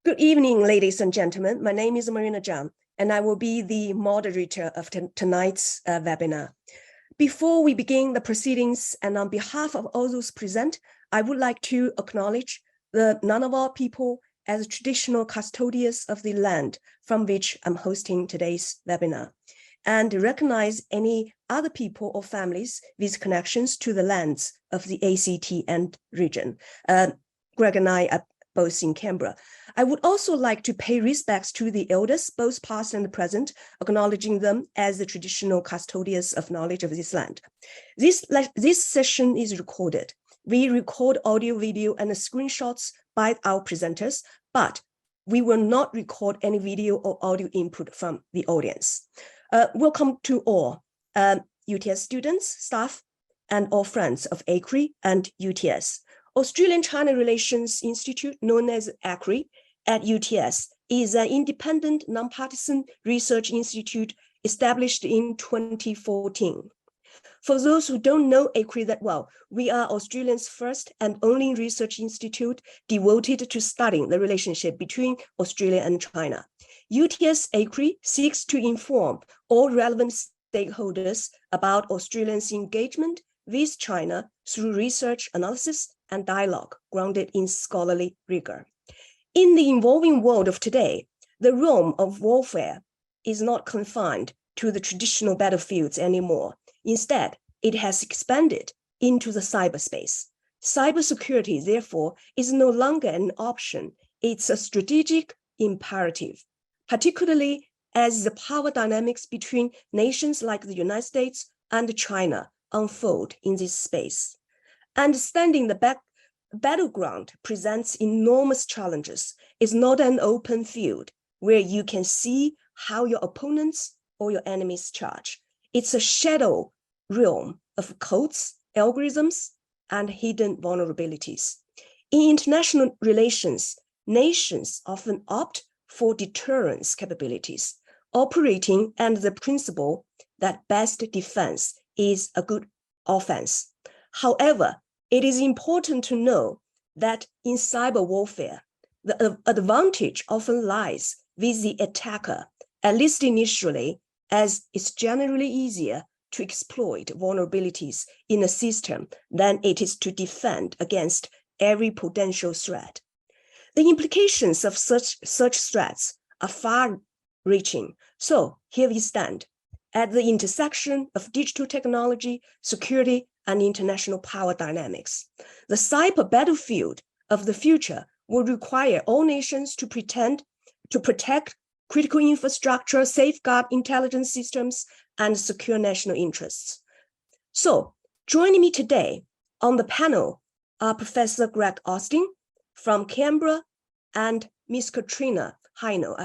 Good evening, ladies and gentlemen. My name is Marina Zhang, and I will be the moderator of tonight's webinar. Before we begin the proceedings, and on behalf of all those present, I would like to acknowledge the Ngunnawal people as traditional custodians of the land from which I'm hosting today's webinar, and recognize any other people or families with connections to the lands of the ACT and region. Greg and I are both in Canberra. I would also like to pay respects to the elders, both past and present, acknowledging them as the traditional custodians of knowledge of this land. This session is recorded. We record audio, video, and screenshots by our presenters, but we will not record any video or audio input from the audience. Welcome to all UTS students, staff, and all friends of ACRI and UTS. Australian-China Relations Institute, known as ACRI, at UTS, is an independent, nonpartisan research institute established in 2014. For those who don't know ACRI that well, we are Australia's first and only research institute devoted to studying the relationship between Australia and China. UTS ACRI seeks to inform all relevant stakeholders about Australians' engagement with China through research, analysis, and dialogue grounded in scholarly rigor. In the evolving world of today, the realm of warfare is not confined to the traditional battlefields anymore. Instead, it has expanded into the cyberspace. Cybersecurity, therefore, is no longer an option. It's a strategic imperative, particularly as the power dynamics between nations like the United States and China unfold in this space. Understanding the battleground presents enormous challenges. It's not an open field where you can see how your opponents or your enemies charge. It's a shadow realm of codes, algorithms, and hidden vulnerabilities. In international relations, nations often opt for deterrence capabilities, operating under the principle that best defense is a good offense. However, it is important to know that in cyber warfare, the advantage often lies with the attacker, at least initially, as it's generally easier to exploit vulnerabilities in a system than it is to defend against every potential threat. The implications of such threats are far-reaching. So here we stand at the intersection of digital technology, security, and international power dynamics. The cyber battlefield of the future will require all nations to protect critical infrastructure, safeguard intelligence systems, and secure national interests. So, joining me today on the panel are Professor Greg Austin from Canberra and Miss Katrina Heino.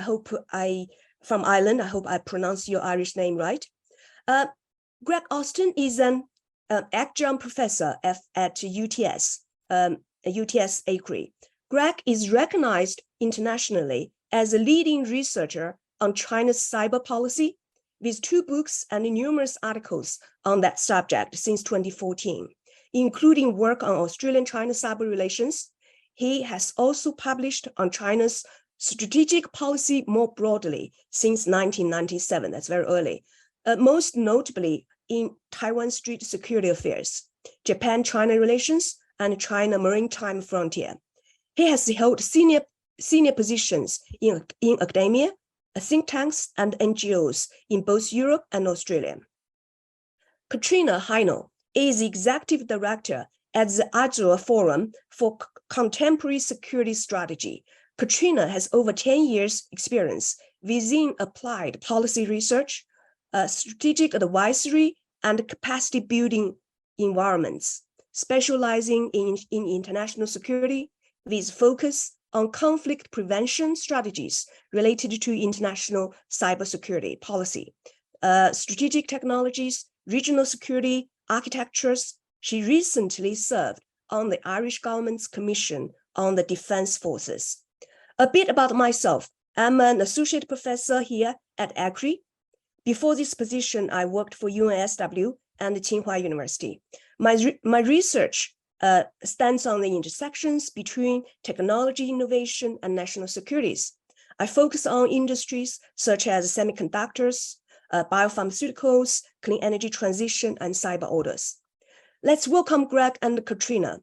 From Ireland. I hope I pronounced your Irish name right. Greg Austin is an adjunct professor at UTS, UTS ACRI. Greg is recognized internationally as a leading researcher on China's cyber policy, with 2 books and numerous articles on that subject since 2014, including work on Australian-China cyber relations. He has also published on China's strategic policy more broadly since 1997, that's very early, most notably in Taiwan Strait security affairs, Japan-China relations, and China maritime frontier. He has held senior positions in academia, think tanks, and NGOs in both Europe and Australia. Katrina Heino is the executive director at the Azure Forum for Contemporary Security Strategy. Katrina has over 10 years experience within applied policy research, strategic advisory, and capacity building environments, specializing in international security with focus on conflict prevention strategies related to international cybersecurity policy, strategic technologies, regional security, architectures. She recently served on the Irish government's Commission on the Defense Forces. A bit about myself. I'm an associate professor here at ACRI. Before this position, I worked for UNSW and Tsinghua University. My research stands on the intersections between technology innovation and national securities. I focus on industries such as semiconductors, biopharmaceuticals, clean energy transition, and cyber orders. Let's welcome Greg and Katrina.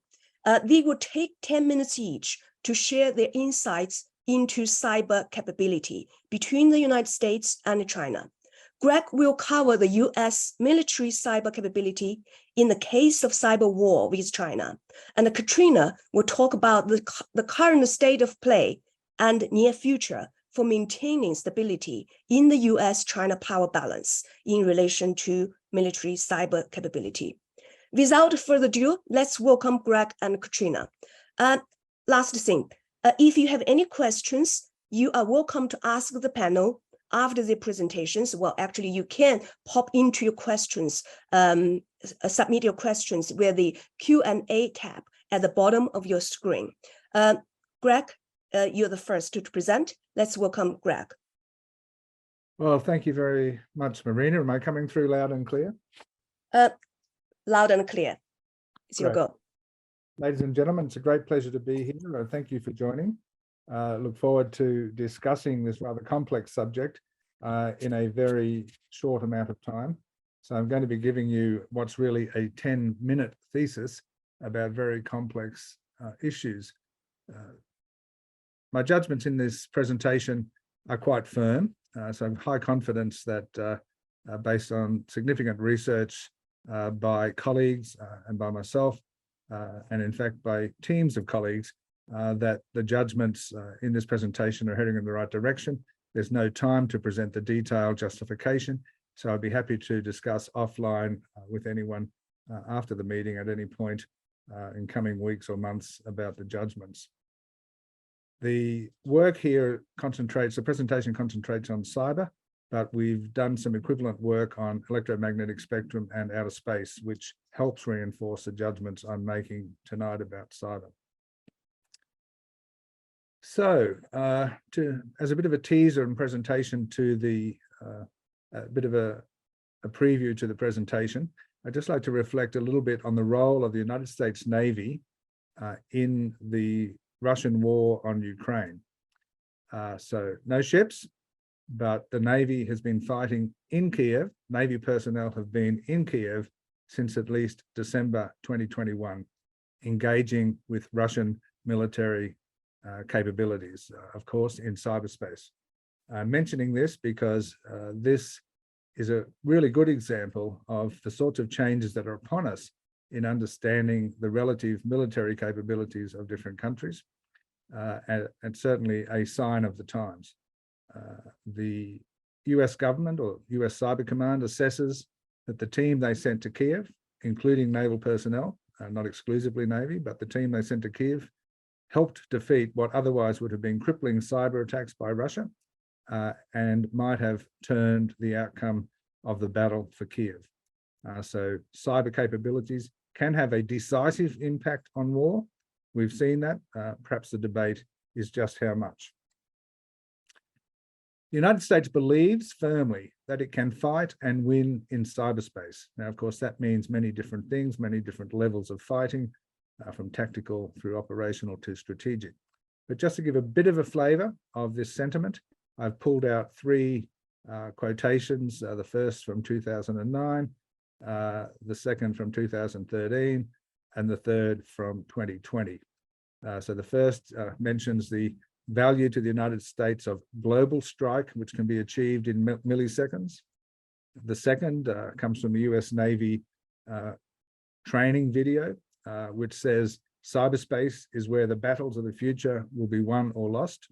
They will take 10 minutes each to share their insights into cyber capability between the United States and China. Greg will cover the US military cyber capability in the case of cyber war with China. And Katrina will talk about the current state of play and near future for maintaining stability in the US-China power balance in relation to military cyber capability. Without further ado, let's welcome Greg and Katrina. Last thing, if you have any questions, you are welcome to ask the panel after the presentations. Well, actually, you can pop into your questions, submit your questions with the Q&A tab at the bottom of your screen. Greg, you're the first to present. Let's welcome Greg. Well, thank you very much, Marina. Am I coming through loud and clear? Loud and clear. It's your go. Ladies and gentlemen, it's a great pleasure to be here. Thank you for joining. Look forward to discussing this rather complex subject in a very short amount of time. So I'm going to be giving you what's really a 10-minute thesis about very complex issues. My judgments in this presentation are quite firm, so I have high confidence that based on significant research by colleagues and by myself, and in fact by teams of colleagues, that the judgments in this presentation are heading in the right direction. There's no time to present the detailed justification, so I'd be happy to discuss offline with anyone after the meeting at any point in coming weeks or months about the judgments. The work here concentrates, the presentation concentrates on cyber, but we've done some equivalent work on electromagnetic spectrum and outer space, which helps reinforce the judgments I'm making tonight about cyber. So, as a bit of a teaser and presentation to the, a bit of a preview to the presentation, I'd just like to reflect a little bit on the role of the United States Navy in the Russian war on Ukraine. So no ships, but the Navy has been fighting in Kiev. Navy personnel have been in Kiev since at least December 2021, engaging with Russian military capabilities, of course, in cyberspace. I'm mentioning this because this is a really good example of the sorts of changes that are upon us in understanding the relative military capabilities of different countries, and certainly a sign of the times. The US government or US Cyber Command assesses that the team they sent to Kiev, including naval personnel, not exclusively Navy, but the team they sent to Kiev, helped defeat what otherwise would have been crippling cyber attacks by Russia and might have turned the outcome of the battle for Kiev. So cyber capabilities can have a decisive impact on war. We've seen that. Perhaps the debate is just how much. The United States believes firmly that it can fight and win in cyberspace. Now, of course, that means many different things, many different levels of fighting, from tactical through operational to strategic. But just to give a bit of a flavor of this sentiment, I've pulled out three quotations, the first from 2009, the second from 2013, and the third from 2020. So the first mentions the value to the United States of global strike, which can be achieved in milliseconds. The second comes from the US Navy training video, which says cyberspace is where the battles of the future will be won or lost.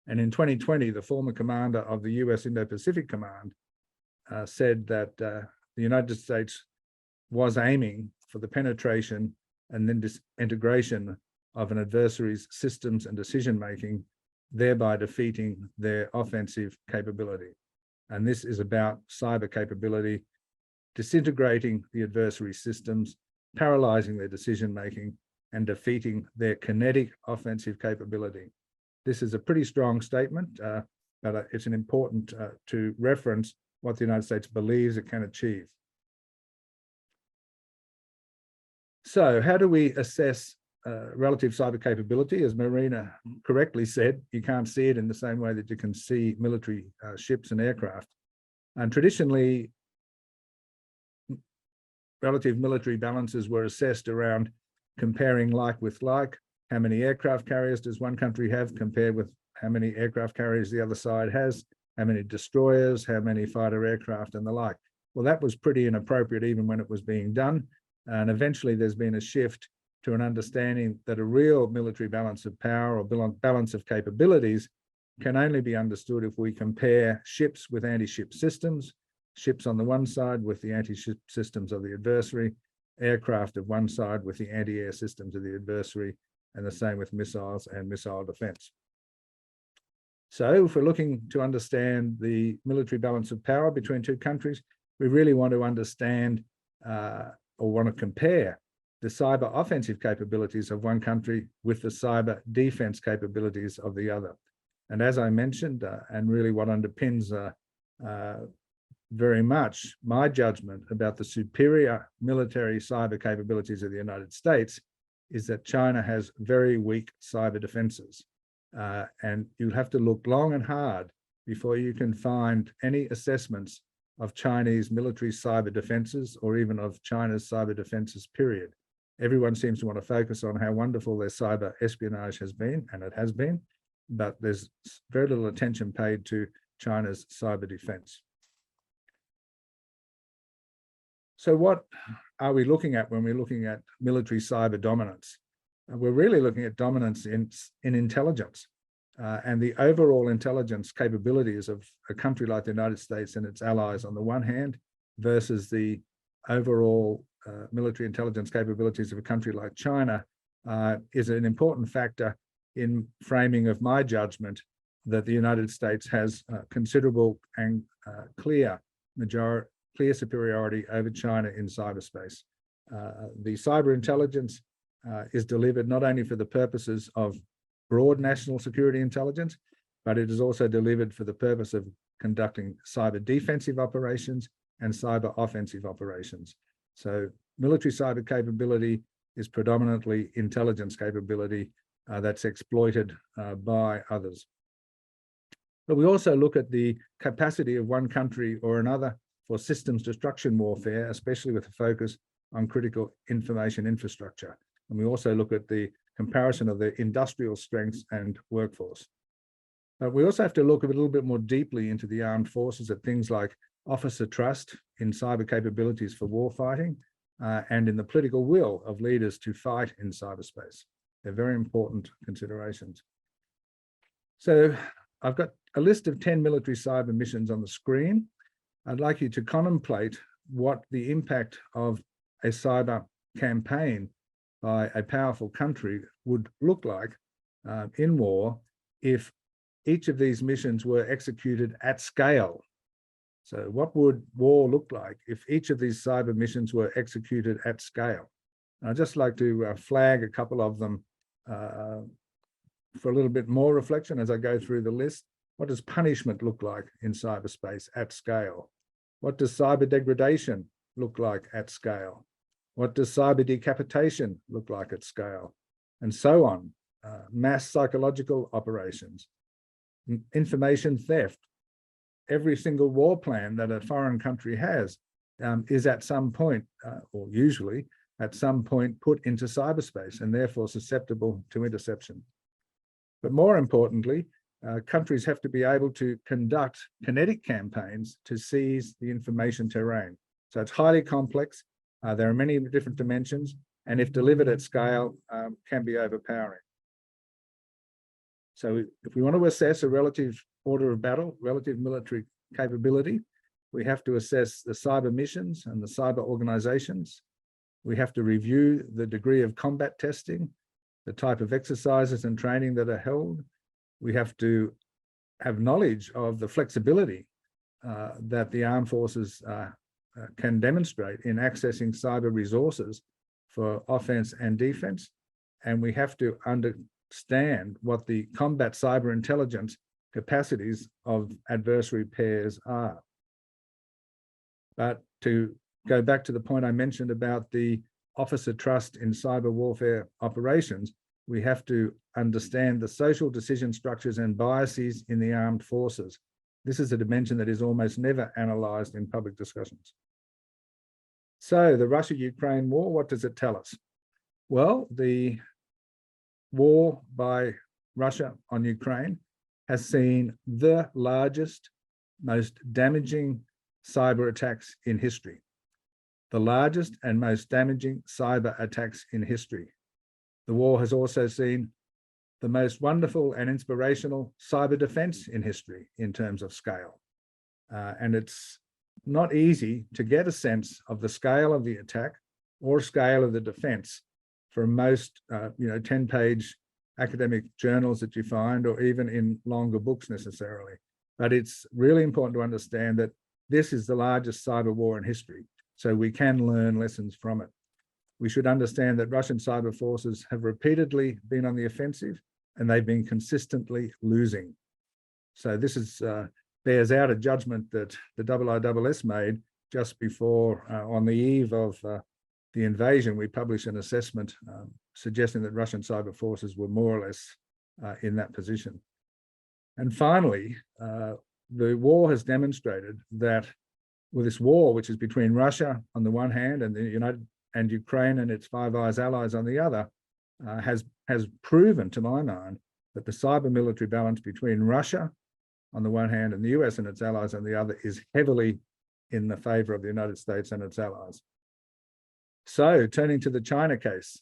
And in 2020, the former commander of the US Indo-Pacific Command said that the United States was aiming for the penetration and then disintegration of an adversary's systems and decision-making, thereby defeating their offensive capability. And this is about cyber capability, disintegrating the adversary's systems, paralyzing their decision-making, and defeating their kinetic offensive capability. This is a pretty strong statement, but it's an important to reference what the United States believes it can achieve. So how do we assess relative cyber capability? As Marina correctly said, you can't see it in the same way that you can see military ships and aircraft. And traditionally, relative military balances were assessed around comparing like with like. How many aircraft carriers does one country have compared with how many aircraft carriers the other side has? How many destroyers, how many fighter aircraft and the like. Well, that was pretty inappropriate even when it was being done. And eventually there's been a shift to an understanding that a real military balance of power or balance of capabilities can only be understood if we compare ships with anti-ship systems, ships on the one side with the anti-ship systems of the adversary, aircraft of one side with the anti-air systems of the adversary, and the same with missiles and missile defense. So if we're looking to understand the military balance of power between two countries, we really want to understand or want to compare the cyber offensive capabilities of one country with the cyber defense capabilities of the other. And as I mentioned, and really what underpins very much my judgment about the superior military cyber capabilities of the United States is that China has very weak cyber defenses. And you'll have to look long and hard before you can find any assessments of Chinese military cyber defenses or even of China's cyber defenses, period. Everyone seems to want to focus on how wonderful their cyber espionage has been, and it has been, but there's very little attention paid to China's cyber defense. So what are we looking at when we're looking at military cyber dominance? We're really looking at dominance in intelligence and the overall intelligence capabilities of a country like the United States and its allies on the one hand versus the overall military intelligence capabilities of a country like China is an important factor in framing of my judgment that the United States has considerable and clear superiority over China in cyberspace. The cyber intelligence is delivered not only for the purposes of broad national security intelligence, but it is also delivered for the purpose of conducting cyber defensive operations and cyber offensive operations. So military cyber capability is predominantly intelligence capability that's exploited by others. But we also look at the capacity of one country or another for systems destruction warfare, especially with a focus on critical information infrastructure. And we also look at the comparison of their industrial strengths and workforce. But we also have to look a little bit more deeply into the armed forces at things like officer trust in cyber capabilities for warfighting and in the political will of leaders to fight in cyberspace. They're very important considerations. So I've got a list of 10 military cyber missions on the screen. I'd like you to contemplate what the impact of a cyber campaign by a powerful country would look like in war if each of these missions were executed at scale. So what would war look like if each of these cyber missions were executed at scale? And I'd just like to flag a couple of them for a little bit more reflection as I go through the list. What does punishment look like in cyberspace at scale? What does cyber degradation look like at scale? What does cyber decapitation look like at scale? And so on. Mass psychological operations, information theft. Every single war plan that a foreign country has is at some point, or usually at some point, put into cyberspace and therefore susceptible to interception. But more importantly, countries have to be able to conduct kinetic campaigns to seize the information terrain. So it's highly complex. There are many different dimensions, and if delivered at scale, can be overpowering. So if we want to assess a relative order of battle, relative military capability, we have to assess the cyber missions and the cyber organizations. We have to review the degree of combat testing, the type of exercises and training that are held. We have to have knowledge of the flexibility that the armed forces can demonstrate in accessing cyber resources for offense and defense. And we have to understand what the combat cyber intelligence capacities of adversary pairs are. But to go back to the point I mentioned about the officer trust in cyber warfare operations, we have to understand the social decision structures and biases in the armed forces. This is a dimension that is almost never analysed in public discussions. So the Russia-Ukraine war, what does it tell us? Well, the war by Russia on Ukraine has seen the largest, most damaging cyber attacks in history. The largest and most damaging cyber attacks in history. The war has also seen the most wonderful and inspirational cyber defense in history in terms of scale. And it's not easy to get a sense of the scale of the attack or scale of the defense from most 10-page academic journals that you find, or even in longer books necessarily. But it's really important to understand that this is the largest cyber war in history, so we can learn lessons from it. We should understand that Russian cyber forces have repeatedly been on the offensive, and they've been consistently losing. So this is bears out a judgment that the IISS made just before, on the eve of the invasion. We published an assessment suggesting that Russian cyber forces were more or less in that position. And finally, the war has demonstrated that with this war, which is between Russia on the one hand and Ukraine and its Five Eyes allies on the other, has proven, to my mind, that the cyber military balance between Russia on the one hand and the US and its allies on the other is heavily in the favor of the United States and its allies. So turning to the China case,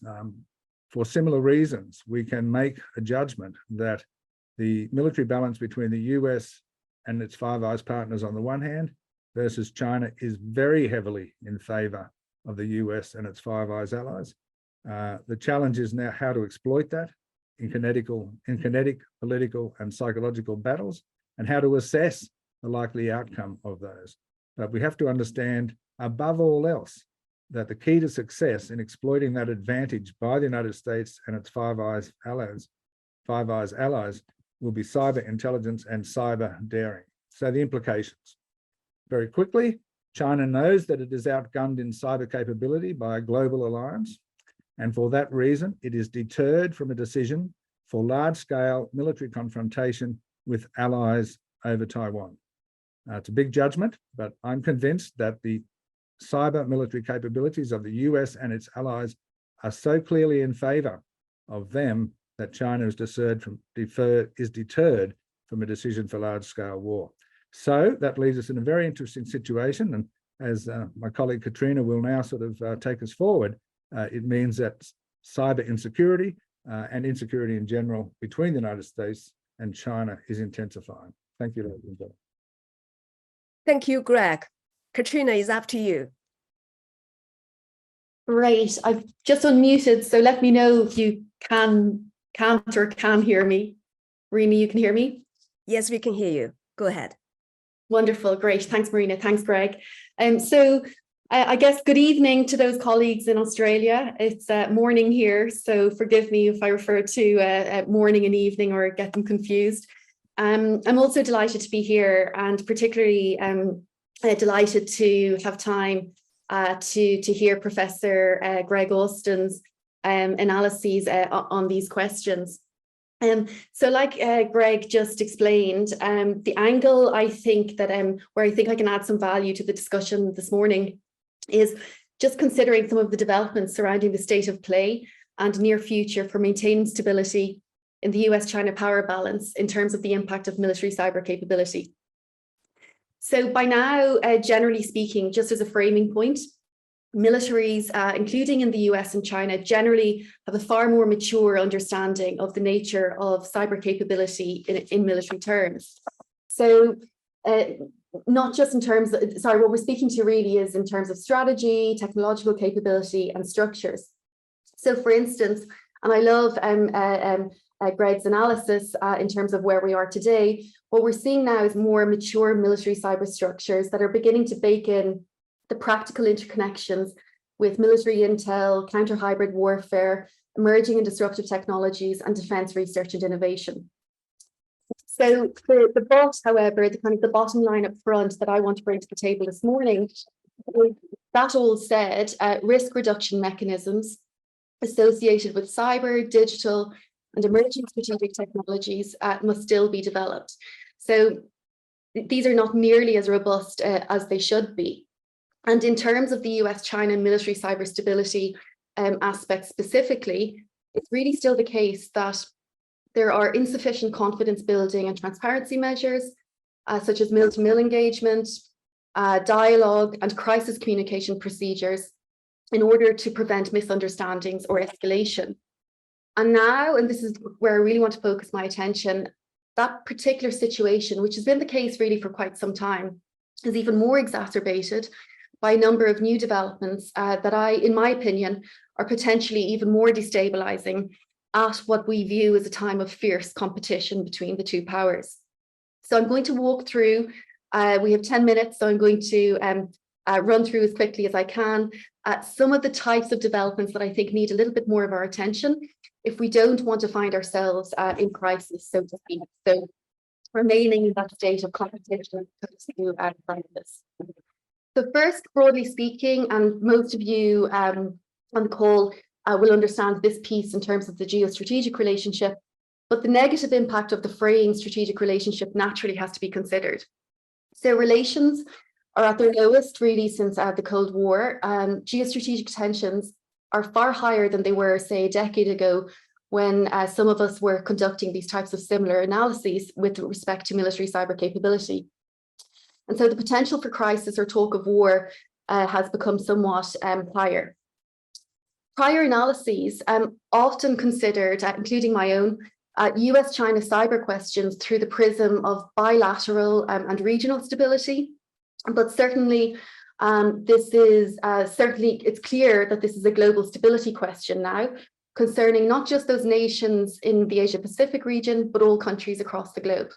for similar reasons, we can make a judgment that the military balance between the US and its Five Eyes partners on the one hand versus China is very heavily in favor of the US and its Five Eyes allies. The challenge is now how to exploit that in kinetic, political, and psychological battles, and how to assess the likely outcome of those. But we have to understand, above all else, that the key to success in exploiting that advantage by the United States and its Five Eyes allies will be cyber intelligence and cyber daring. So the implications. Very quickly, China knows that it is outgunned in cyber capability by a global alliance, and for that reason, it is deterred from a decision for large-scale military confrontation with allies over Taiwan. It's a big judgment, but I'm convinced that the cyber military capabilities of the US and its allies are so clearly in favor of them that China is deterred from a decision for large-scale war. So that leaves us in a very interesting situation, and as my colleague Katrina will now sort of take us forward, it means that cyber insecurity and insecurity in general between the United States and China is intensifying. Thank you, ladies and gentlemen. Thank you, Greg. Katrina, is up to you. Great. I've just unmuted, so let me know if you can't or can hear me. Marina, you can hear me? Yes, we can hear you. Go ahead. Wonderful. Great. Thanks, Marina. Thanks, Greg. So I guess good evening to those colleagues in Australia. It's morning here, so forgive me if I refer to morning and evening or get them confused. I'm also delighted to be here, and particularly delighted to have time to hear Professor Greg Austin's analyses on these questions. So like Greg just explained, the angle I think that where I think I can add some value to the discussion this morning is just considering some of the developments surrounding the state of play and near future for maintaining stability in the US-China power balance in terms of the impact of military cyber capability. So by now, generally speaking, just as a framing point, militaries, including in the US and China, generally have a far more mature understanding of the nature of cyber capability in military terms. So not just in terms of, what we're speaking to really is in terms of strategy, technological capability, and structures. So for instance, and I love Greg's analysis in terms of where we are today, what we're seeing now is more mature military cyber structures that are beginning to bake in the practical interconnections with military intel, counter-hybrid warfare, emerging and disruptive technologies, and defense research and innovation. So the bottom line up front that I want to bring to the table this morning is that all said, risk reduction mechanisms associated with cyber, digital, and emerging strategic technologies must still be developed. So these are not nearly as robust as they should be. And in terms of the US-China military cyber stability aspect specifically, it's really still the case that there are insufficient confidence building and transparency measures, such as mill-to-mill engagement, dialogue, and crisis communication procedures in order to prevent misunderstandings or escalation. And now, and this is where I really want to focus my attention, that particular situation, which has been the case really for quite some time, is even more exacerbated by a number of new developments that in my opinion, are potentially even more destabilizing at what we view as a time of fierce competition between the two powers. So I'm going to walk through, we have 10 minutes, so I'm going to run through as quickly as I can some of the types of developments that I think need a little bit more of our attention if we don't want to find ourselves in crisis, so to speak. So remaining in that state of competition to crisis. So first, broadly speaking, and most of you on the call will understand this piece in terms of the geostrategic relationship, but the negative impact of the fraying strategic relationship naturally has to be considered. So relations are at their lowest really since the Cold War. Geostrategic tensions are far higher than they were, say, a decade ago, when some of us were conducting these types of similar analyses with respect to military cyber capability. And so the potential for crisis or talk of war has become somewhat higher. Prior analyses often considered, including my own, US-China cyber questions through the prism of bilateral and regional stability. But certainly, it's clear that this is a global stability question now, concerning not just those nations in the Asia-Pacific region, but all countries across the globe.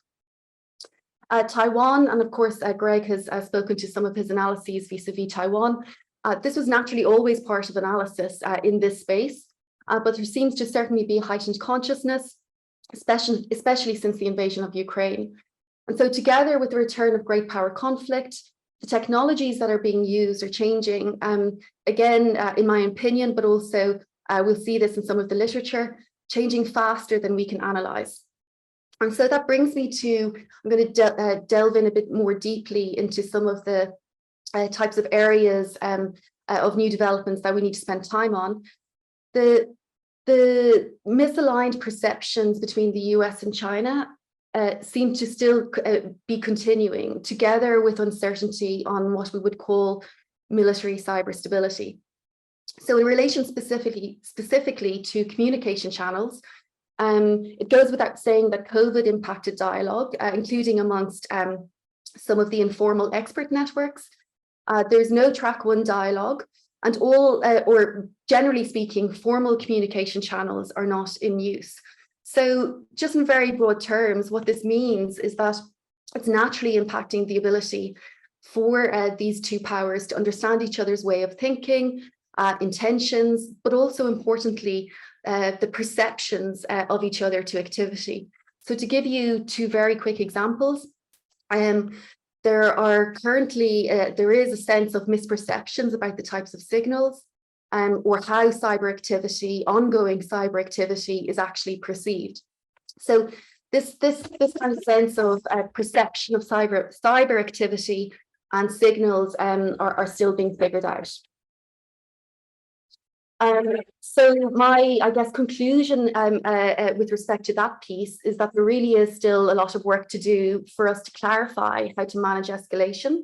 Taiwan, and of course, Greg has spoken to some of his analyses vis-a-vis Taiwan. This was naturally always part of analysis in this space, but there seems to certainly be a heightened consciousness, especially since the invasion of Ukraine. And so together with the return of great power conflict, the technologies that are being used are changing, again, in my opinion, but also we'll see this in some of the literature, changing faster than we can analyze. And so that brings me to, I'm going to delve in a bit more deeply into some of the types of areas of new developments that we need to spend time on. The misaligned perceptions between the US and China seem to still be continuing, together with uncertainty on what we would call military cyber stability. So in relation specifically to communication channels, it goes without saying that COVID impacted dialogue, including amongst some of the informal expert networks. There's no track one dialogue, and all, or generally speaking, formal communication channels are not in use. So just in very broad terms, what this means is that it's naturally impacting the ability for these two powers to understand each other's way of thinking, intentions, but also importantly, the perceptions of each other to activity. So to give you two very quick examples, there is a sense of misperceptions about the types of signals or how ongoing cyber activity is actually perceived. So this kind of sense of perception of cyber activity and signals are still being figured out. So my, I guess, conclusion with respect to that piece is that there really is still a lot of work to do for us to clarify how to manage escalation,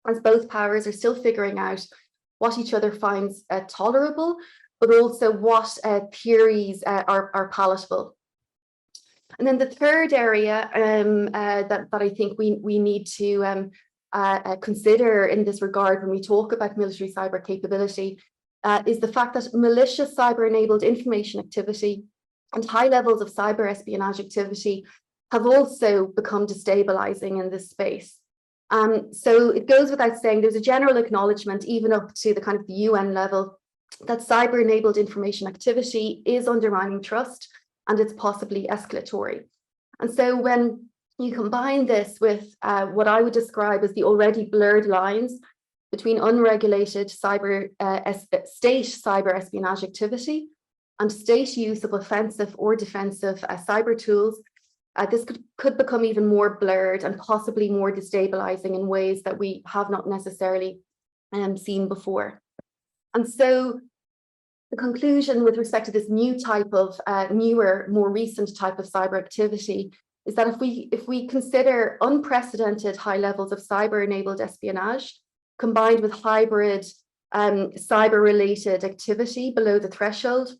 as both powers are still figuring out what each other finds tolerable, but also what theories are palatable. And then the third area that I think we need to consider in this regard when we talk about military cyber capability is the fact that malicious cyber-enabled information activity and high levels of cyber espionage activity have also become destabilizing in this space. So it goes without saying, there's a general acknowledgement, even up to the kind of the UN level, that cyber-enabled information activity is undermining trust and it's possibly escalatory. And so when you combine this with what I would describe as the already blurred lines between unregulated state cyber espionage activity and state use of offensive or defensive cyber tools. This could become even more blurred and possibly more destabilizing in ways that we have not necessarily seen before. And so the conclusion with respect to this new type of newer, more recent type of cyber activity is that if we consider unprecedented high levels of cyber-enabled espionage combined with hybrid cyber-related activity below the threshold,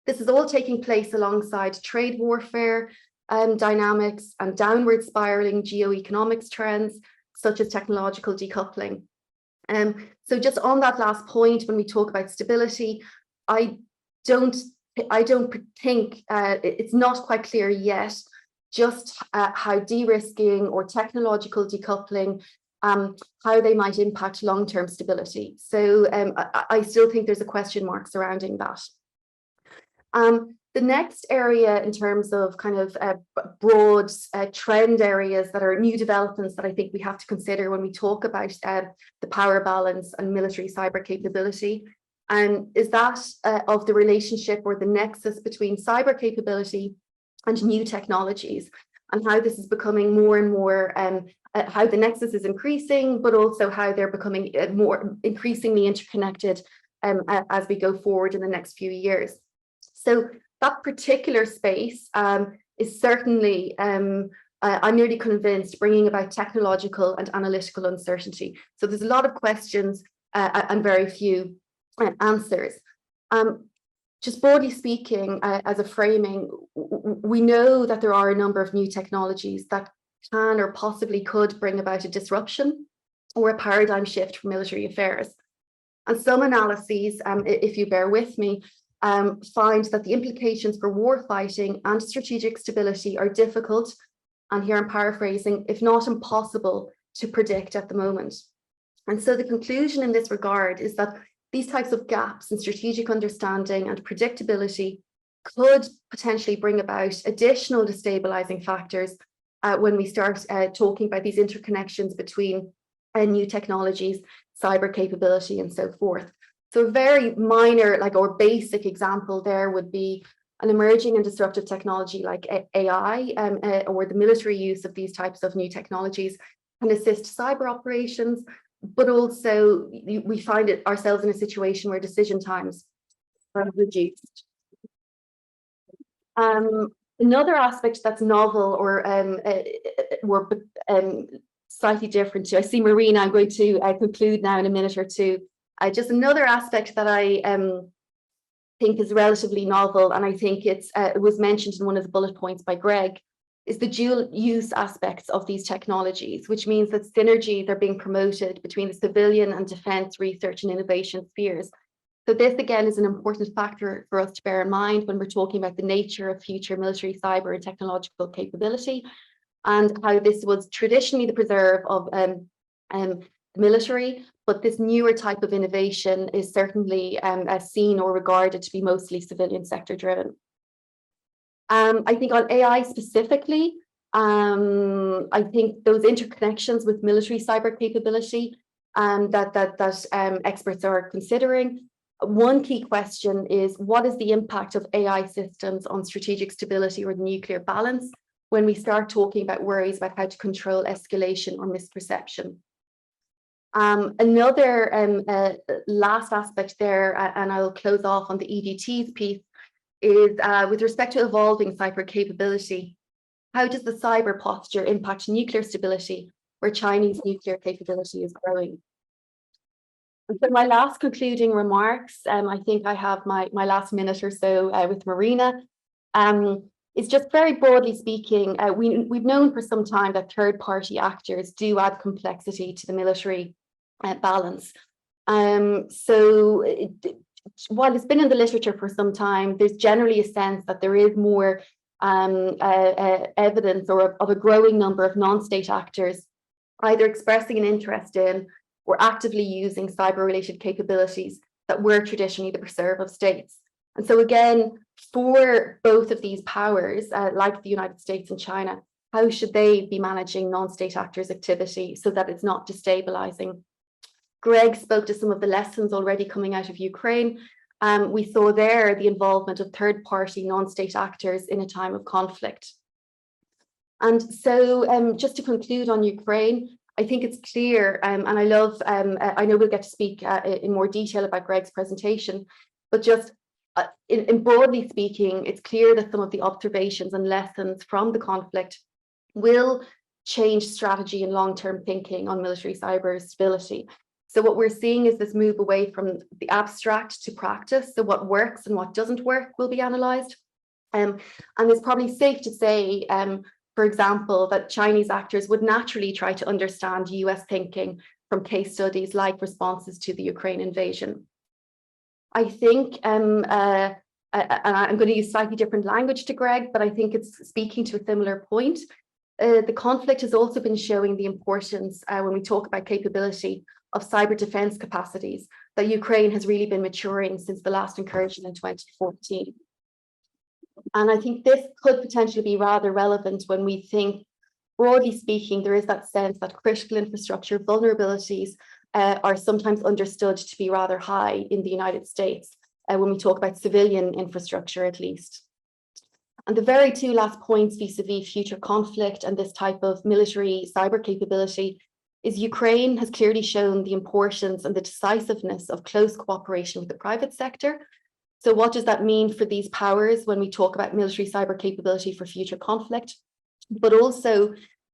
this is all taking place alongside trade warfare dynamics and downward spiraling geoeconomics trends, such as technological decoupling. So just on that last point, when we talk about stability, I don't think it's not quite clear yet just how de-risking or technological decoupling, how they might impact long-term stability. So I still think there's a question mark surrounding that. The next area in terms of kind of broad trend areas that are new developments that I think we have to consider when we talk about the power balance and military cyber capability, is that of the relationship or the nexus between cyber capability and new technologies, and how this is becoming more and more, how the nexus is increasing, but also how they're becoming more increasingly interconnected as we go forward in the next few years. So that particular space is certainly, I'm nearly convinced, bringing about technological and analytical uncertainty. So there's a lot of questions and very few answers. Just broadly speaking, as a framing, we know that there are a number of new technologies that can or possibly could bring about a disruption or a paradigm shift for military affairs. And some analyses, if you bear with me, find that the implications for warfighting and strategic stability are difficult, and here I'm paraphrasing, if not impossible to predict at the moment. And so the conclusion in this regard is that these types of gaps in strategic understanding and predictability could potentially bring about additional destabilizing factors when we start talking about these interconnections between new technologies, cyber capability, and so forth. So a very minor, or basic example there would be an emerging and disruptive technology like AI, or the military use of these types of new technologies can assist cyber operations, but also we find ourselves in a situation where decision times are reduced. Another aspect that's novel or slightly different too, I see Marina, I'm going to conclude now in a minute or two. Just another aspect that I think is relatively novel, and I think it was mentioned in one of the bullet points by Greg, is the dual use aspects of these technologies, which means that synergies are being promoted between the civilian and defense research and innovation spheres. So this again is an important factor for us to bear in mind when we're talking about the nature of future military cyber and technological capability, and how this was traditionally the preserve of the military, but this newer type of innovation is certainly seen or regarded to be mostly civilian sector driven. I think on AI specifically, I think those interconnections with military cyber capability that experts are considering. One key question is, what is the impact of AI systems on strategic stability or the nuclear balance when we start talking about worries about how to control escalation or misperception? Another last aspect there, and I'll close off on the EDTs piece, is with respect to evolving cyber capability, how does the cyber posture impact nuclear stability where Chinese nuclear capability is growing? And so my last concluding remarks, I think I have my last minute or so with Marina, is just very broadly speaking, we've known for some time that third-party actors do add complexity to the military balance. So while it's been in the literature for some time, there's generally a sense that there is more evidence of a growing number of non-state actors either expressing an interest in or actively using cyber-related capabilities that were traditionally the preserve of states. And so again, for both of these powers, like the United States and China, how should they be managing non-state actors' activity so that it's not destabilizing? Greg spoke to some of the lessons already coming out of Ukraine. We saw there the involvement of third-party non-state actors in a time of conflict. And so just to conclude on Ukraine, I think it's clear, and I know we'll get to speak in more detail about Greg's presentation, but just in broadly speaking, it's clear that some of the observations and lessons from the conflict will change strategy and long-term thinking on military cyber stability. So what we're seeing is this move away from the abstract to practice. So what works and what doesn't work will be analysed. And it's probably safe to say, for example, that Chinese actors would naturally try to understand US thinking from case studies like responses to the Ukraine invasion. I think, and I'm going to use slightly different language to Greg, but I think it's speaking to a similar point. The conflict has also been showing the importance when we talk about capability of cyber defense capacities that Ukraine has really been maturing since the last incursion in 2014. And I think this could potentially be rather relevant when we think, broadly speaking, there is that sense that critical infrastructure vulnerabilities are sometimes understood to be rather high in the United States, when we talk about civilian infrastructure at least. And the very two last points vis-a-vis future conflict and this type of military cyber capability is Ukraine has clearly shown the importance and the decisiveness of close cooperation with the private sector. So what does that mean for these powers when we talk about military cyber capability for future conflict? But also,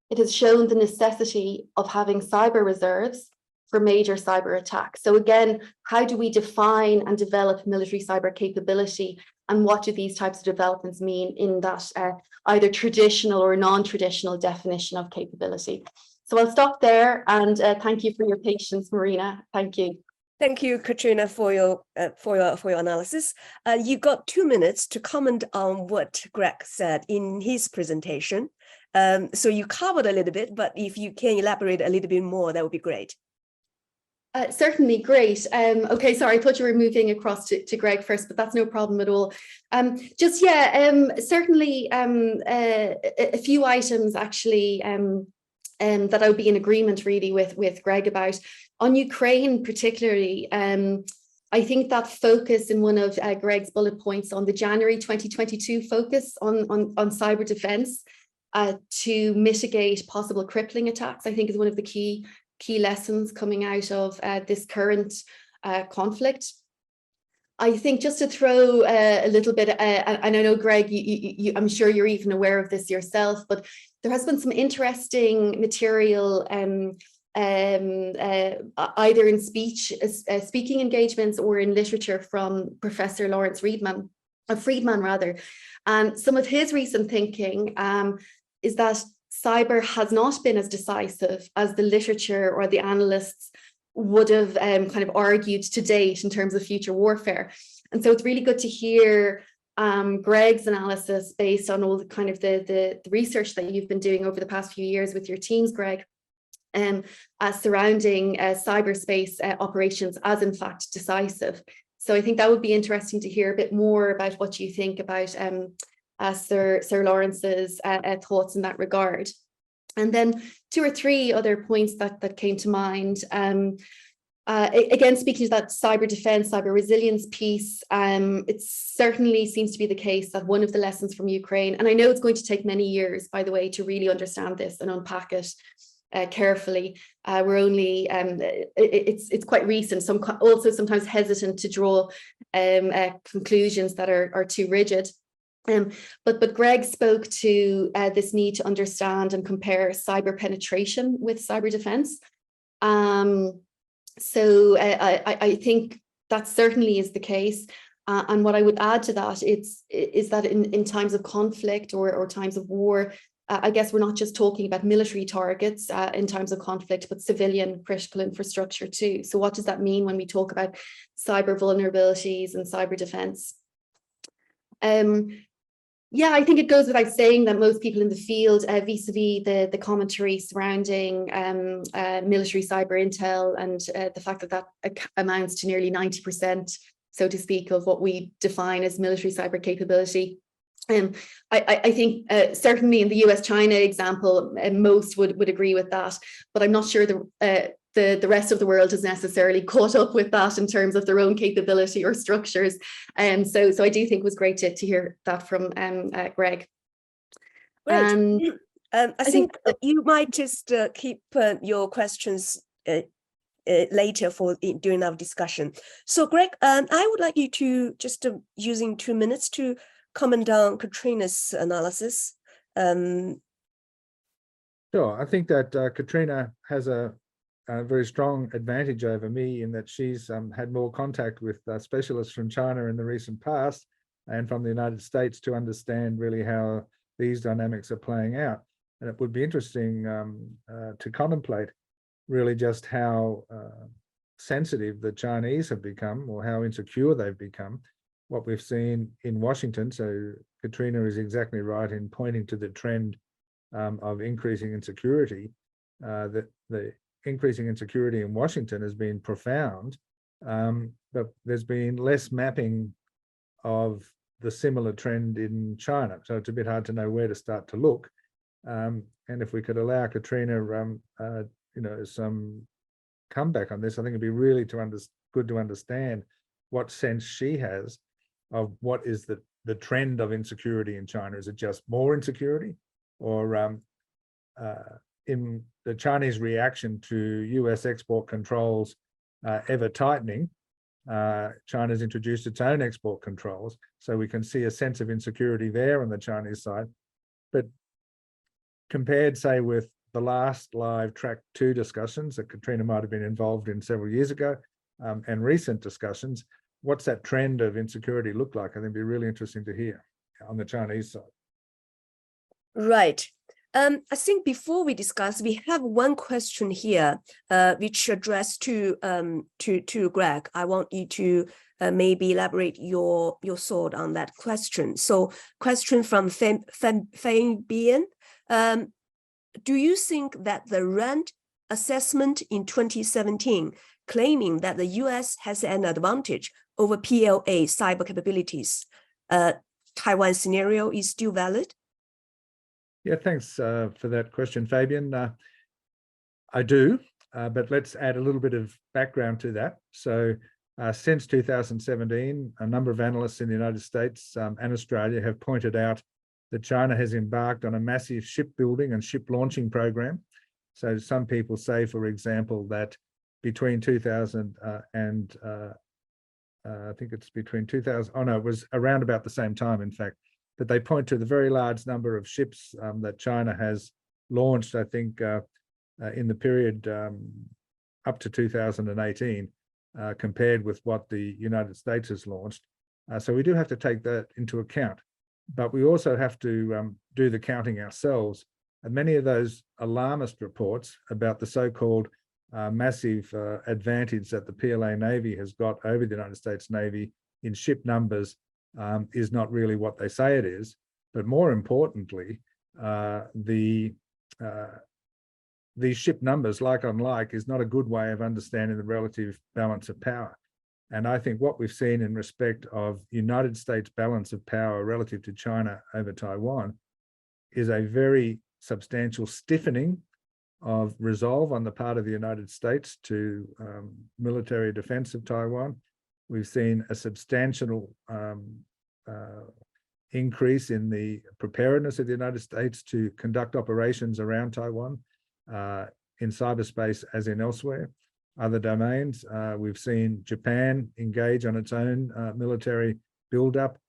it has shown the necessity of having cyber reserves for major cyber attacks. So again, how do we define and develop military cyber capability? And what do these types of developments mean in that either traditional or non-traditional definition of capability? So I'll stop there, and thank you for your patience, Marina. Thank you. Thank you, Katrina, for your analysis. You got 2 minutes to comment on what Greg said in his presentation. So you covered a little bit, but if you can elaborate a little bit more, that would be great. Certainly, great. Okay, sorry, I thought you were moving across to Greg first, but that's no problem at all. Certainly a few items actually that I would be in agreement really with Greg about. On Ukraine particularly, I think that focus in one of Greg's bullet points on the January 2022 focus on cyber defense to mitigate possible crippling attacks, I think is one of the key lessons coming out of this current conflict. I think just to throw a little bit, and I know, Greg, I'm sure you're even aware of this yourself, but there has been some interesting material either in speaking engagements or in literature from Professor Lawrence Friedman, and some of his recent thinking is that cyber has not been as decisive as the literature or the analysts would have kind of argued to date in terms of future warfare. And so it's really good to hear Greg's analysis based on all the kind of the research that you've been doing over the past few years with your teams, Greg, surrounding cyberspace operations as in fact decisive. So I think that would be interesting to hear a bit more about what you think about Sir Lawrence's thoughts in that regard. And then 2 or 3 other points that came to mind. Again, speaking to that cyber defense, cyber resilience piece, it certainly seems to be the case that one of the lessons from Ukraine, and I know it's going to take many years, by the way, to really understand this and unpack it carefully. We're only, it's quite recent, so I'm also sometimes hesitant to draw conclusions that are too rigid. But Greg spoke to this need to understand and compare cyber penetration with cyber defense. So I think that certainly is the case. And what I would add to that is that in times of conflict or times of war, I guess we're not just talking about military targets in times of conflict, but civilian critical infrastructure too. So what does that mean when we talk about cyber vulnerabilities and cyber defense? Yeah, I think it goes without saying that most people in the field, vis-a-vis the commentary surrounding military cyber intel and the fact that amounts to nearly 90%, so to speak, of what we define as military cyber capability. I think certainly in the US-China example, most would agree with that, but I'm not sure the rest of the world has necessarily caught up with that in terms of their own capability or structures. So I do think it was great to hear that from Greg. Great. And I think you might just keep your questions later for during our discussion. So Greg, I would like you to just using 2 minutes to comment on Katrina's analysis. Sure, I think that Katrina has a very strong advantage over me in that she's had more contact with specialists from China in the recent past and from the United States to understand really how these dynamics are playing out. And it would be interesting to contemplate really just how sensitive the Chinese have become or how insecure they've become. What we've seen in Washington, so Katrina is exactly right in pointing to the trend of increasing insecurity. That the increasing insecurity in Washington has been profound, but there's been less mapping of the similar trend in China. So it's a bit hard to know where to start to look. And if we could allow Katrina, some comeback on this, I think it'd be really good to understand what sense she has of what is the trend of insecurity in China. Is it just more insecurity, or in the Chinese reaction to US export controls ever tightening, China's introduced its own export controls, so we can see a sense of insecurity there on the Chinese side. But compared, say, with the last live track 2 discussions that Katrina might have been involved in several years ago, and recent discussions, what's that trend of insecurity look like? I think it'd be really interesting to hear on the Chinese side. Right. I think before we discuss, we have one question here, which addressed to Greg. I want you to maybe elaborate your thought on that question. So, question from Fabian. Do you think that the RAND assessment in 2017 claiming that the US has an advantage over PLA cyber capabilities, Taiwan scenario is still valid? Yeah, thanks for that question, Fabian. I do, but let's add a little bit of background to that. So since 2017, a number of analysts in the United States and Australia have pointed out that China has embarked on a massive shipbuilding and ship launching program. So some people say, for example, that between 2000 and I think it's between 2000, oh no, it was around about the same time, in fact, but they point to the very large number of ships that China has launched, I think, in the period up to 2018, compared with what the United States has launched. So we do have to take that into account. But we also have to do the counting ourselves. And many of those alarmist reports about the so-called massive advantage that the PLA Navy has got over the United States Navy in ship numbers is not really what they say it is. But more importantly, these ship numbers, like on like, is not a good way of understanding the relative balance of power. And I think what we've seen in respect of United States balance of power relative to China over Taiwan is a very substantial stiffening of resolve on the part of the United States to military defense of Taiwan. We've seen a substantial increase in the preparedness of the United States to conduct operations around Taiwan in cyberspace as in elsewhere. Other domains, we've seen Japan engage on its own military buildup.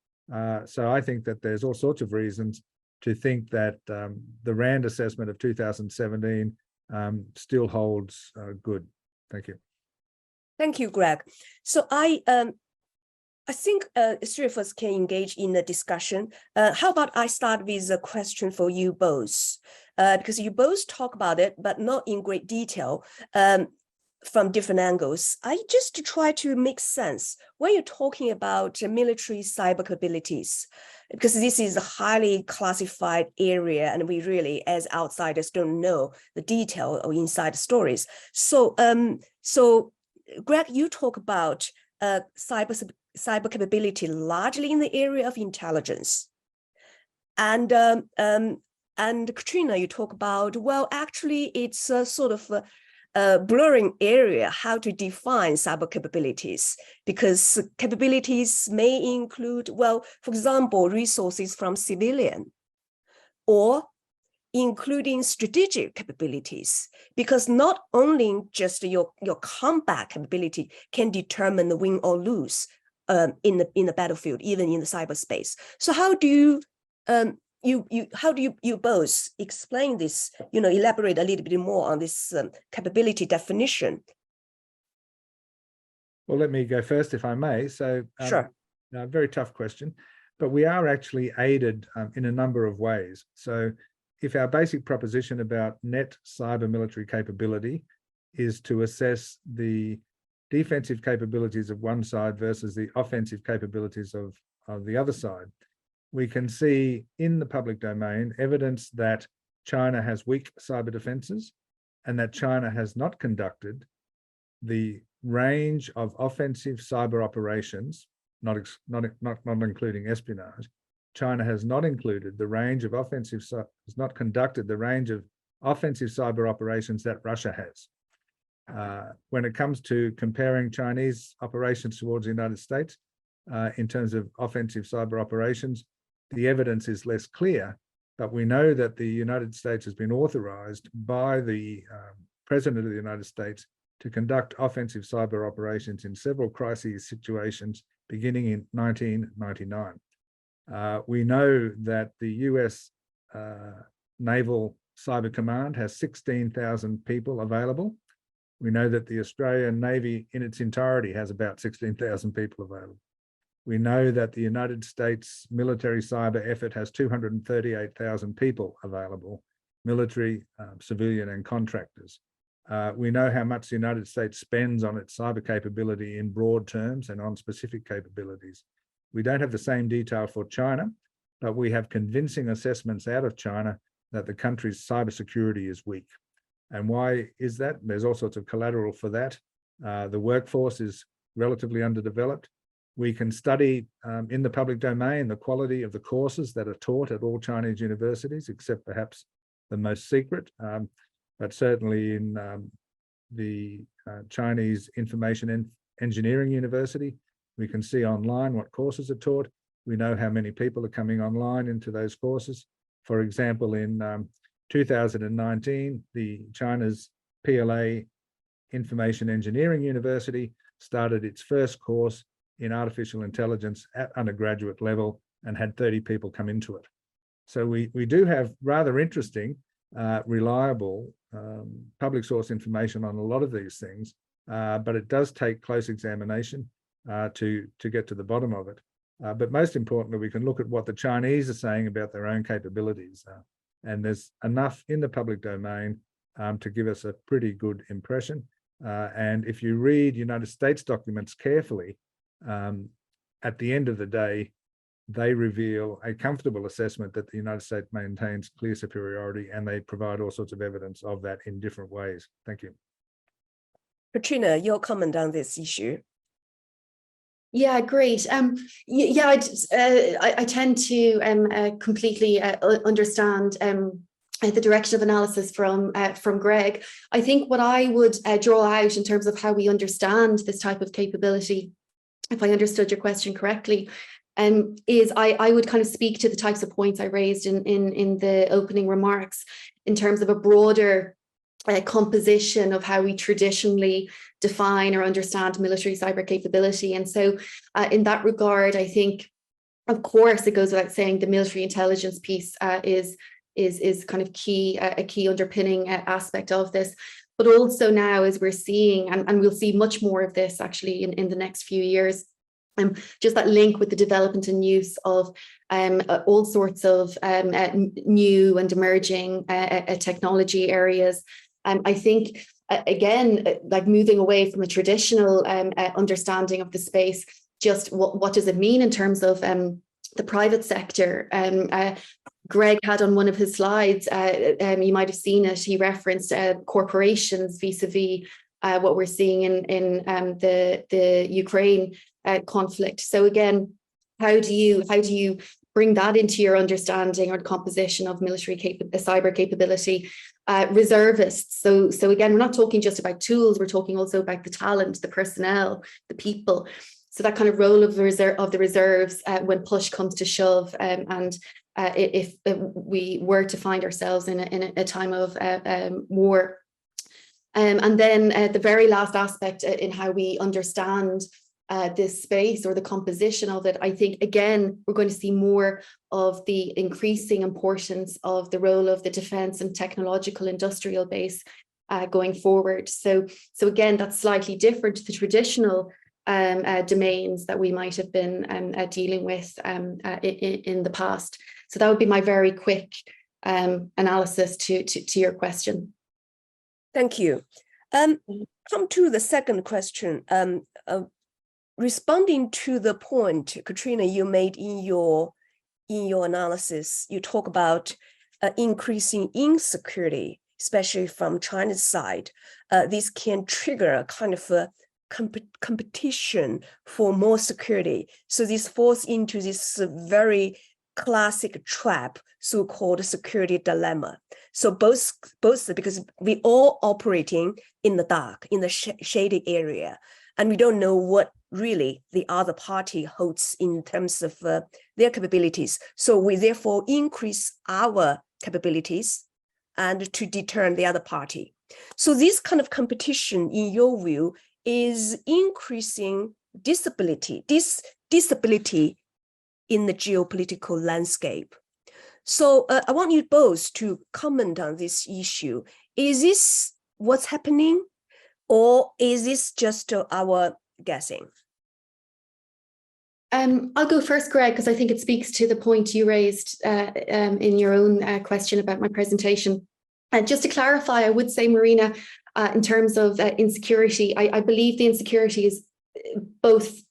So I think that there's all sorts of reasons to think that the RAND assessment of 2017 still holds good. Thank you. Thank you, Greg. So I think 3 of us can engage in a discussion. How about I start with a question for you both, because you both talk about it, but not in great detail. From different angles. I just try to make sense when you're talking about military cyber capabilities, because this is a highly classified area and we really, as outsiders, don't know the detail or inside stories. So, Greg, you talk about cyber capability largely in the area of intelligence. And Katrina, you talk about, well, actually, it's a sort of blurring area how to define cyber capabilities, because capabilities may include, well, for example, resources from civilian, or including strategic capabilities, because not only just your combat capability can determine the win or lose in the battlefield, even in the cyberspace. So how do you you both explain this, elaborate a little bit more on this capability definition? Well, let me go first, if I may. So, Sure. Very tough question, but we are actually aided in a number of ways. So if our basic proposition about net cyber military capability is to assess the defensive capabilities of one side versus the offensive capabilities of the other side, we can see in the public domain evidence that China has weak cyber defenses and that China has not conducted the range of offensive cyber operations, not including espionage. China has not included the range of has not conducted the range of offensive cyber operations that Russia has. When it comes to comparing Chinese operations towards the United States, in terms of offensive cyber operations, the evidence is less clear, but we know that the United States has been authorized by the President of the United States to conduct offensive cyber operations in several crisis situations beginning in 1999. We know that the US Naval Cyber Command has 16,000 people available. We know that the Australian Navy in its entirety has about 16,000 people available. We know that the United States military cyber effort has 238,000 people available, military, civilian, and contractors. We know how much the United States spends on its cyber capability in broad terms and on specific capabilities. We don't have the same detail for China, but we have convincing assessments out of China that the country's cybersecurity is weak. And why is that? There's all sorts of collateral for that. The workforce is relatively underdeveloped. We can study in the public domain the quality of the courses that are taught at all Chinese universities, except perhaps the most secret, but certainly in the Chinese Information Engineering University, we can see online what courses are taught. We know how many people are coming online into those courses. For example, in 2019, China's PLA Information Engineering University started its first course in artificial intelligence at undergraduate level and had 30 people come into it. So we do have rather interesting, reliable public source information on a lot of these things, but it does take close examination to get to the bottom of it. But most importantly, we can look at what the Chinese are saying about their own capabilities. And there's enough in the public domain to give us a pretty good impression. And if you read United States documents carefully, at the end of the day, they reveal a comfortable assessment that the United States maintains clear superiority, and they provide all sorts of evidence of that in different ways. Thank you. Katrina, your comment on this issue? Yeah, great. I tend to completely understand the direction of analysis from Greg. I think what I would draw out in terms of how we understand this type of capability, if I understood your question correctly, is I would kind of speak to the types of points I raised in the opening remarks in terms of a broader composition of how we traditionally define or understand military cyber capability. And so in that regard, I think, of course, it goes without saying the military intelligence piece is kind of a key underpinning aspect of this. But also now, as we're seeing, and we'll see much more of this actually in the next few years, just that link with the development and use of all sorts of new and emerging technology areas. I think, again, like moving away from a traditional understanding of the space, just what does it mean in terms of the private sector? Greg had on one of his slides, you might have seen it, he referenced corporations vis-a-vis what we're seeing in the Ukraine conflict. So again, how do you bring that into your understanding or composition of military cyber capability. Reservists. So again, we're not talking just about tools, we're talking also about the talent, the personnel, the people. So that kind of role of the reserves when push comes to shove, and if we were to find ourselves in a time of war. And then the very last aspect in how we understand this space or the composition of it, I think, again, we're going to see more of the increasing importance of the role of the defence and technological industrial base going forward. So again, that's slightly different to the traditional domains that we might have been dealing with in the past. So that would be my very quick analysis to your question. Thank you. Come to the second question. Responding to the point, Katrina, you made in your analysis, you talk about increasing insecurity, especially from China's side. This can trigger a kind of a competition for more security. So this falls into this very classic trap, so-called security dilemma. So both because we all operating in the dark, in the shady area, and we don't know what really the other party holds in terms of their capabilities. So we therefore increase our capabilities and to deter the other party. So this kind of competition, in your view, is increasing disability in the geopolitical landscape. So I want you both to comment on this issue. Is this what's happening, or is this just our guessing? I'll go first, Greg, because I think it speaks to the point you raised in your own question about my presentation. And just to clarify, I would say, Marina, in terms of insecurity, I believe the insecurity is both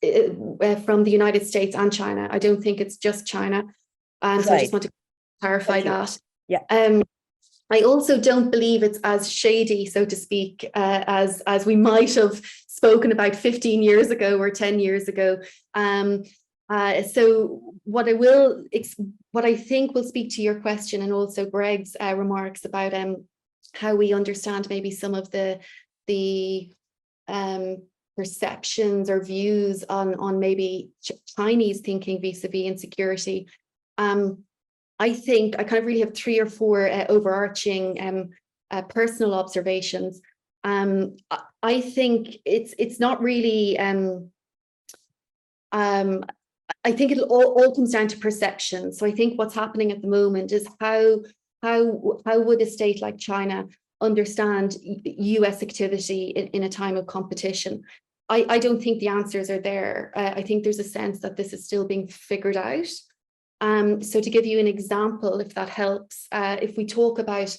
from the United States and China. I don't think it's just China. So I just want to clarify that. Yeah. I also don't believe it's as shady, so to speak, as we might have spoken about 15 years ago or 10 years ago. So what I think will speak to your question, and also Greg's remarks about how we understand maybe some of the perceptions or views on maybe Chinese thinking vis-a-vis insecurity. I think I kind of really have 3 or 4 overarching personal observations. I think it's not really. I think it all comes down to perception. So I think what's happening at the moment is how would a state like China understand US activity in a time of competition? I don't think the answers are there. I think there's a sense that this is still being figured out. So to give you an example, if that helps, if we talk about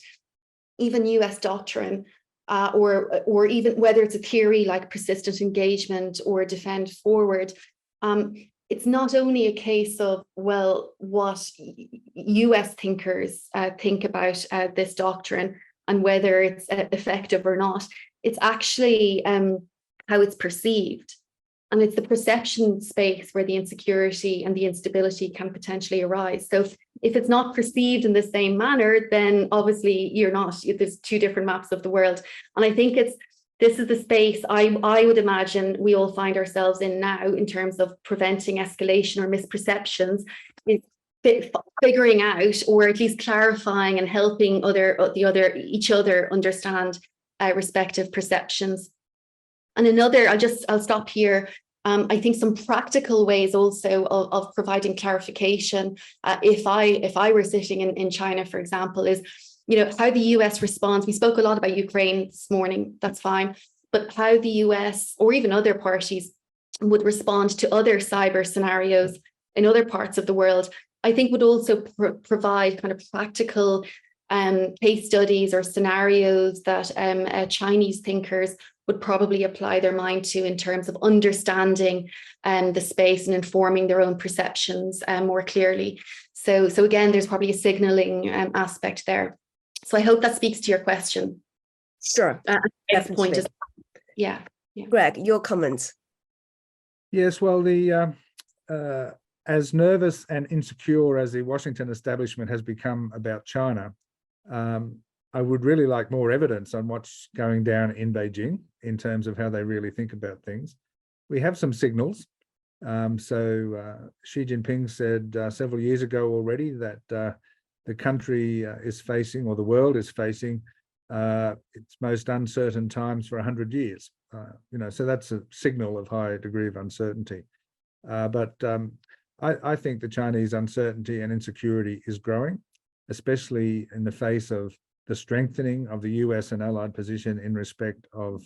even US doctrine, or even whether it's a theory like persistent engagement or defend forward, it's not only a case of, well, what US thinkers think about this doctrine and whether it's effective or not. It's actually how it's perceived. And it's the perception space where the insecurity and the instability can potentially arise. So if it's not perceived in the same manner, then obviously you're not, there's 2 different maps of the world. And I think this is the space I would imagine we all find ourselves in now in terms of preventing escalation or misperceptions, is figuring out, or at least clarifying and helping each other understand respective perceptions. And another, I'll stop here. I think some practical ways also of providing clarification, if I were sitting in China, for example, is, how the US responds. We spoke a lot about Ukraine this morning, that's fine, but how the US or even other parties would respond to other cyber scenarios in other parts of the world, I think would also provide kind of practical case studies or scenarios that Chinese thinkers would probably apply their mind to in terms of understanding the space and informing their own perceptions more clearly. So again, there's probably a signaling aspect there. So I hope that speaks to your question. Sure. Point is, yeah. Greg, your comments. Yes, well, as nervous and insecure as the Washington establishment has become about China, I would really like more evidence on what's going down in Beijing in terms of how they really think about things. We have some signals. Xi Jinping said several years ago already that the country is facing, or the world is facing, its most uncertain times for 100 years. So that's a signal of high degree of uncertainty. I think the Chinese uncertainty and insecurity is growing, especially in the face of the strengthening of the US and allied position in respect of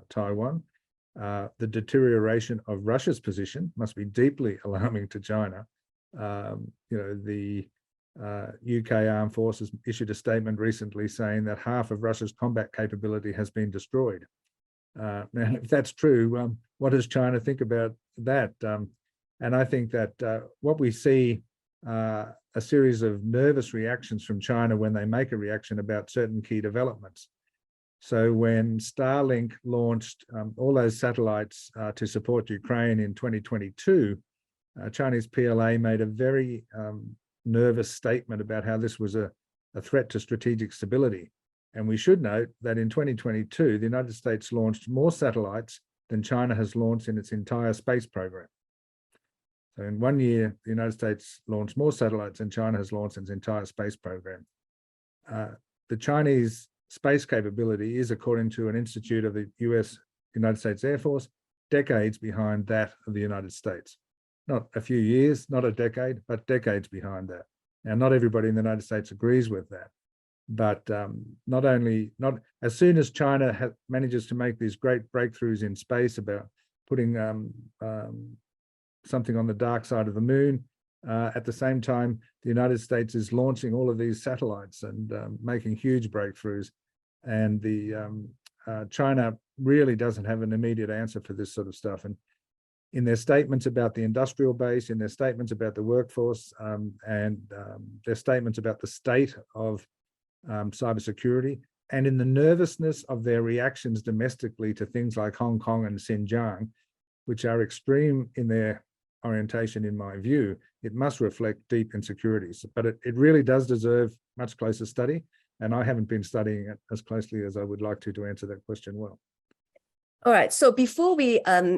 Taiwan. The deterioration of Russia's position must be deeply alarming to China. The UK Armed Forces issued a statement recently saying that half of Russia's combat capability has been destroyed. Now, if that's true, what does China think about that? And I think that what we see a series of nervous reactions from China when they make a reaction about certain key developments. So when Starlink launched all those satellites to support Ukraine in 2022, Chinese PLA made a very nervous statement about how this was a threat to strategic stability. And we should note that in 2022, the United States launched more satellites than China has launched in its entire space program. So in 1 year, the United States launched more satellites than China has launched in its entire space program. The Chinese space capability is, according to an institute of the United States Air Force, decades behind that of the United States. Not a few years, not a decade, but decades behind that. Now, not everybody in the United States agrees with that. But not as soon as China manages to make these great breakthroughs in space about putting something on the dark side of the moon, at the same time, the United States is launching all of these satellites and making huge breakthroughs. And China really doesn't have an immediate answer for this sort of stuff. And in their statements about the industrial base, in their statements about the workforce, and their statements about the state of cybersecurity, and in the nervousness of their reactions domestically to things like Hong Kong and Xinjiang, which are extreme in their orientation, in my view, it must reflect deep insecurities. But it really does deserve much closer study, and I haven't been studying it as closely as I would like to answer that question well. All right. So before we answer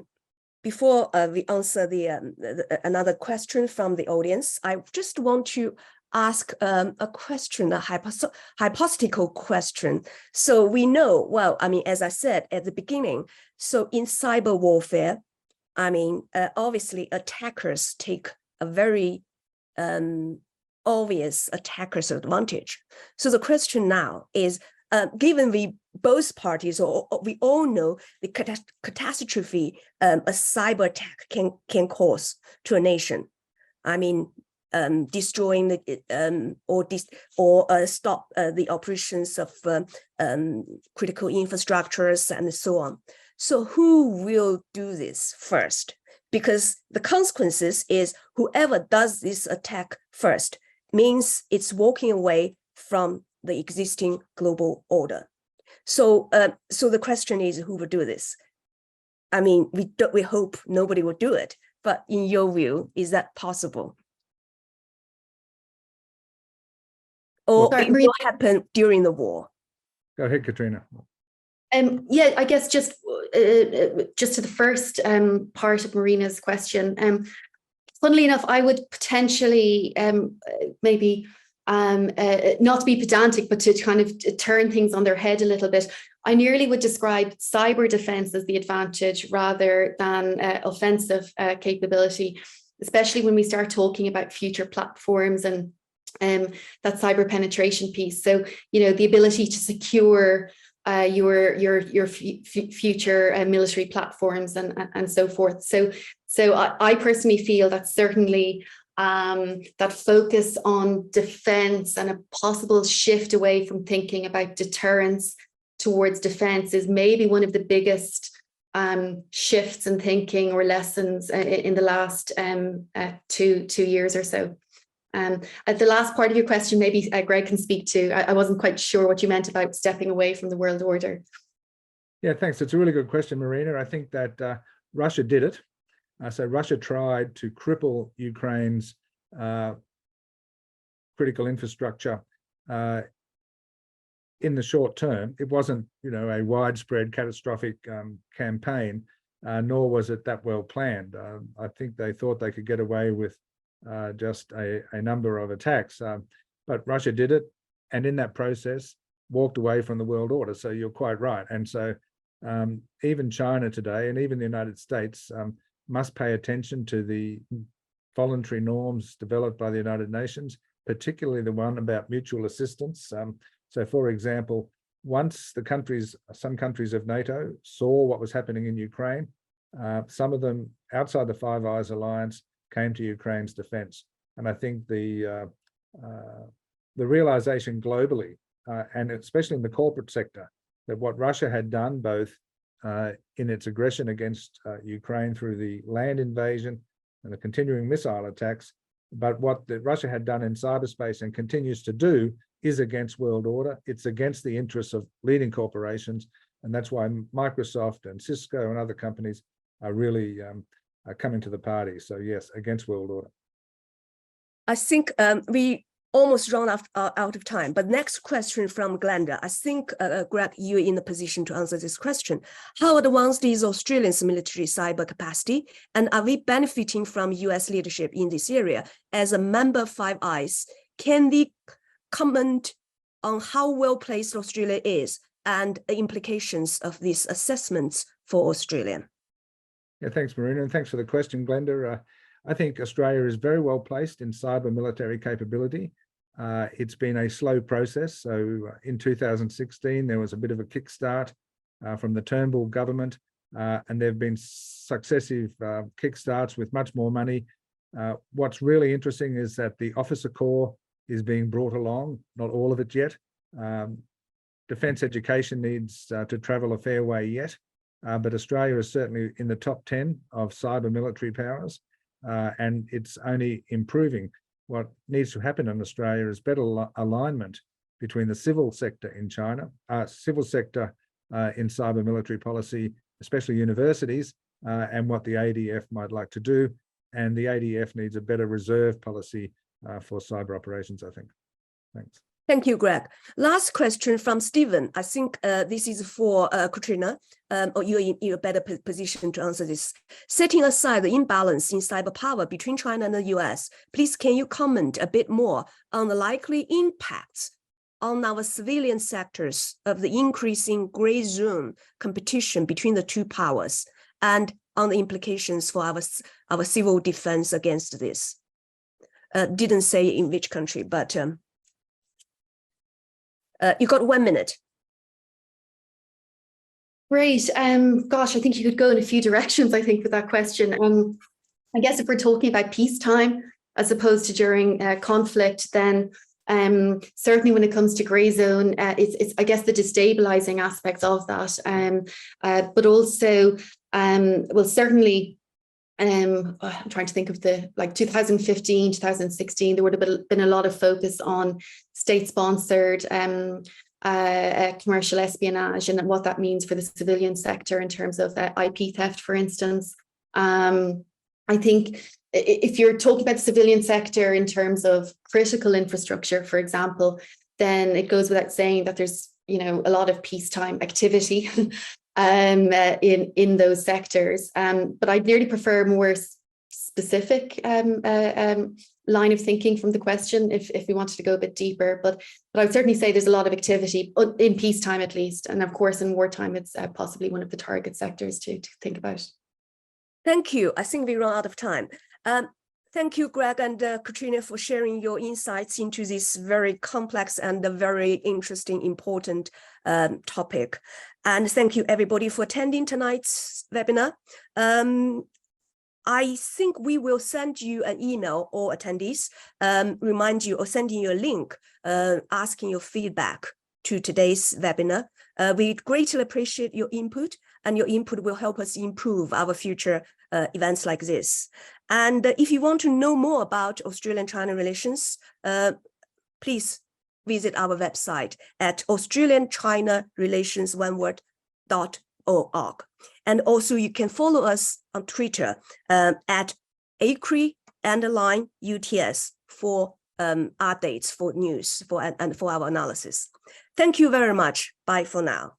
another question from the audience, I just want to ask a question, a hypothetical question. So we know, well, I mean, as I said at the beginning, so in cyber warfare, I mean, obviously attackers take a very obvious attacker's advantage. So the question now is, given both parties, or we all know the catastrophe a cyber attack can cause to a nation. I mean, destroying the or stop the operations of critical infrastructures and so on. So who will do this first? Because the consequences is whoever does this attack first means it's walking away from the existing global order. So, so the question is, who will do this? I mean, we hope nobody will do it, but in your view, is that possible? Or it will happen during the war? Go ahead, Katrina. Yeah, I guess just to the first part of Marina's question. Funnily enough, I would potentially maybe not to be pedantic, but to kind of turn things on their head a little bit. I nearly would describe cyber defense as the advantage rather than offensive capability, especially when we start talking about future platforms and that cyber penetration piece. So, you know, the ability to secure your future military platforms and so forth. So I personally feel that certainly that focus on defense and a possible shift away from thinking about deterrence towards defense is maybe one of the biggest shifts in thinking or lessons in the last 2 years or so. At the last part of your question, maybe Greg can speak to. I wasn't quite sure what you meant about stepping away from the world order. Yeah, thanks. It's a really good question, Marina. I think that Russia did it. So Russia tried to cripple Ukraine's critical infrastructure in the short term. It wasn't, a widespread catastrophic campaign, nor was it that well planned. I think they thought they could get away with just a number of attacks, but Russia did it, and in that process walked away from the world order. So you're quite right. And so even China today, and even the United States, must pay attention to the voluntary norms developed by the United Nations, particularly the one about mutual assistance. So, for example, once some countries of NATO saw what was happening in Ukraine, some of them outside the Five Eyes alliance came to Ukraine's defense. And I think the realization globally, and especially in the corporate sector, that what Russia had done, both in its aggression against Ukraine through the land invasion and the continuing missile attacks, but what Russia had done in cyberspace and continues to do is against world order. It's against the interests of leading corporations. And that's why Microsoft and Cisco and other companies are really coming to the party. So yes, against world order. I think we almost run out of time, but next question from Glenda. I think, Greg, you're in the position to answer this question. How advanced is Australia's military cyber capacity, and are we benefiting from US leadership in this area? As a member of Five Eyes, can we comment on how well placed Australia is and the implications of these assessments for Australia? Yeah, thanks, Marina, and thanks for the question, Glenda. I think Australia is very well placed in cyber military capability. It's been a slow process. So in 2016, there was a bit of a kickstart from the Turnbull government, and there have been successive kickstarts with much more money. What's really interesting is that the officer corps is being brought along, not all of it yet. Defence education needs to travel a fair way yet, but Australia is certainly in the top 10 of cyber military powers, and it's only improving. What needs to happen in Australia is better alignment between the civil sector in China, civil sector in cyber military policy, especially universities, and what the ADF might like to do. And the ADF needs a better reserve policy for cyber operations, I think. Thanks. Thank you, Greg. Last question from Stephen. I think this is for Katrina, or you're in a better position to answer this. Setting aside the imbalance in cyber power between China and the US, please can you comment a bit more on the likely impacts on our civilian sectors of the increasing gray zone competition between the two powers, and on the implications for our civil defense against this? Didn't say in which country, but you got 1 minute. Great. Gosh, I think you could go in a few directions, I think, with that question. I guess if we're talking about peacetime as opposed to during conflict, then certainly when it comes to grey zone, it's I guess the destabilizing aspects of that, but also, well, certainly, I'm trying to think of 2015, 2016, there would have been a lot of focus on state-sponsored commercial espionage and what that means for the civilian sector in terms of IP theft, for instance. I think if you're talking about the civilian sector in terms of critical infrastructure, for example, then it goes without saying that there's a lot of peacetime activity in those sectors. But I'd nearly prefer more specific line of thinking from the question if we wanted to go a bit deeper. But I would certainly say there's a lot of activity in peacetime, at least. And of course, in wartime, it's possibly one of the target sectors to think about. Thank you. I think we run out of time. Thank you, Greg and Katrina, for sharing your insights into this very complex and very interesting, important topic. And thank you, everybody, for attending tonight's webinar. I think we will send you an email, all attendees, remind you or sending you a link asking your feedback to today's webinar. We greatly appreciate your input, and your input will help us improve our future events like this. And if you want to know more about Australian-China relations, please visit our website at australian-china relations.one word.org. And also you can follow us on Twitter at ACRI_UTS for updates, for news, and for our analysis. Thank you very much. Bye for now.